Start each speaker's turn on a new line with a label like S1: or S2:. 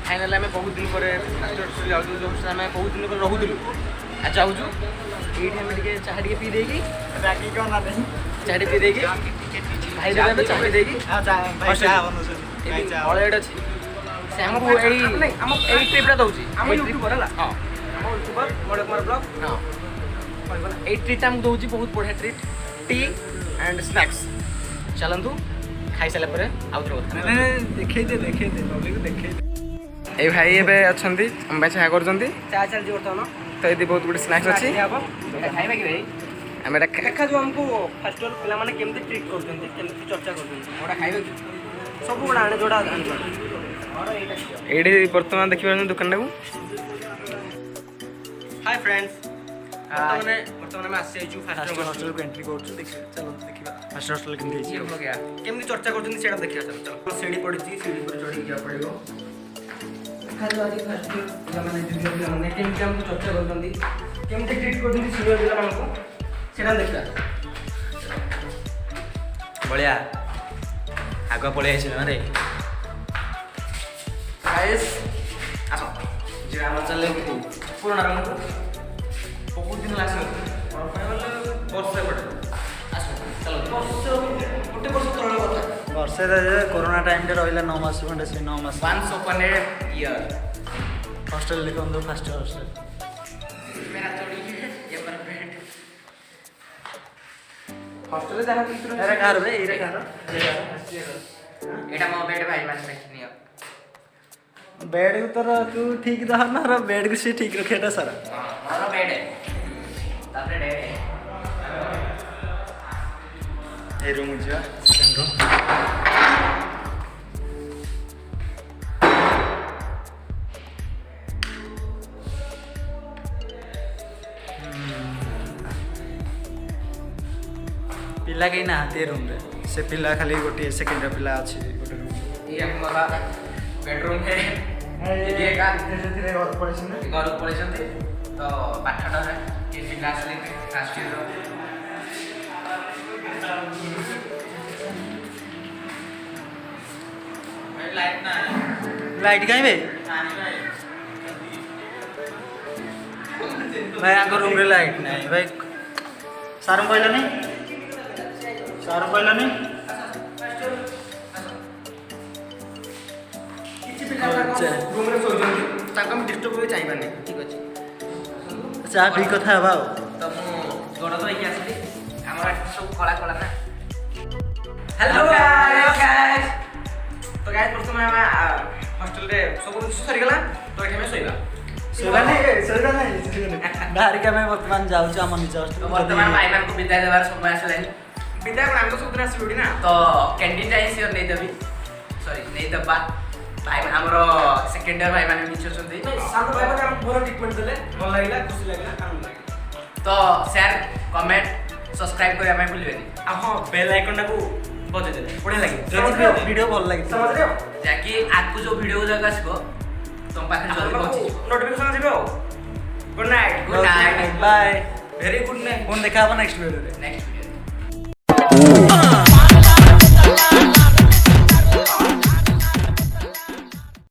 S1: final आम बहुत दिन पर जाऊँ आम बहुत दिन पर रोलु आज जाऊँ ये चाह टे पी देगी चाह टे पी देगी भाई देवे चाह पी देगी हलैट अच्छी से आमको यही ट्रिप्टा दूसरी हाँ यूट्यूबर मणि कुमार ब्लॉग हाँ ये ट्रिट आमको दूसरी बहुत बढ़िया ट्रिट टी एंड स्नैक्स चलतु खाई सारा पर आउ
S2: देखे देखे
S1: ए भाई ए अच्छा चाह कर
S2: चाह चलती बर्तमान
S1: तो ये बहुत गुड स्नैक्स अच्छी
S2: खाइबा कि भाई
S1: आम
S2: देखा जो हमको फास्ट पिला माने केमती ट्रीट करते चर्चा करते खाइबा कि सब गुड़ा आने जोड़ा
S1: ये बर्तमान देखिए दुकान को
S2: हाय फ्रेंड्स बर्तमान आसी फास्ट हॉस्टल को एंट्री कर चलो देखा फास्ट हॉस्टल केमती चर्चा कर देखा चलो सीढ़ी पड़ी सीढ़ी पर चढ़ी क्या पड़ेगा मैंने केमती हमको चर्चा करमती ट्रीट कर सीनियर पिला मानक देखा
S3: बलिया आग पलि आसे
S1: गाइस आस जे आम चले पुराना रंग बहुत दिन लास वर्षे पड़े आस चलो गोटे वर्ष तल कथा
S2: वर्षे कोरोना टाइम रहा 9 मास खंडे से 9 मास
S1: वंस ओपन ईयर
S2: हॉस्टल लिखो फास्ट हॉस्टल
S1: मेरा चोरी ये पर बेड हॉस्टल जहाँ मित्र
S2: एरा कार बे एरा कार
S1: एटा मो बेड भाई मान रखनी
S2: बेड को तो तू ठीक रह ना बेड को से ठीक रखेटा सारा
S1: हां मोर बेड है तापरे डे
S2: ए रूम जा सेकंड रूम पिला कहीं ना ते रूम रे से पिला खाली गोटे सेकंड पिला अछि गोटे रूम
S1: ये हमारा बेडरूम है ये का धीरे घर पड़े तो पाठटा है ये पिला असली फास्ट ईयर लाइट ना
S2: लाइट कहीं बे भाई आंको रूम रे लाइट नहीं भाई सारम कहला नहीं सारम कहला नहीं
S1: रूम रे सोचंती ताको हम डिस्टर्ब होई चाहिबा नहीं ठीक अछि
S2: चाह पी कथा हबा
S1: तो मु गोड़ तो आइया आसी हमरा सब कला कला ना हेलो गाइस तो गाइस प्रथम हम हॉस्टल रे सब कुछ सरी गला तो एठे में सोइबा
S2: सोइबा नहीं बाहर के मैं वर्तमान जाऊ छ हम निज हॉस्टल
S1: वर्तमान भाई मान को विदाई देबार समय आसले विदाई पर हम तो सुतरा सिउडी ना तो कैंडी टाइम से नहीं देबी सॉरी नहीं दबा भाई हमरो सेकंड ईयर भाई माने नीचे छथि सानो भाई माने हम पूरा ट्रीटमेंट देले भल लागला खुशी लागला आनंद लागला तो शेयर कमेंट सब्सक्राइब करिया मैं भूलिबेनी आ हां बेल आइकन को बजे दे बढ़िया लागे
S2: जदी वीडियो भल लागे
S1: समझ रहे हो जाकि आकु जो वीडियो जागा आसबो तुम पाखे जल्दी पहुंची नोटिफिकेशन आसीबो good night
S2: bye
S1: very good night
S2: phone देखा नेक्स्ट वीडियो रे
S1: नेक्स्ट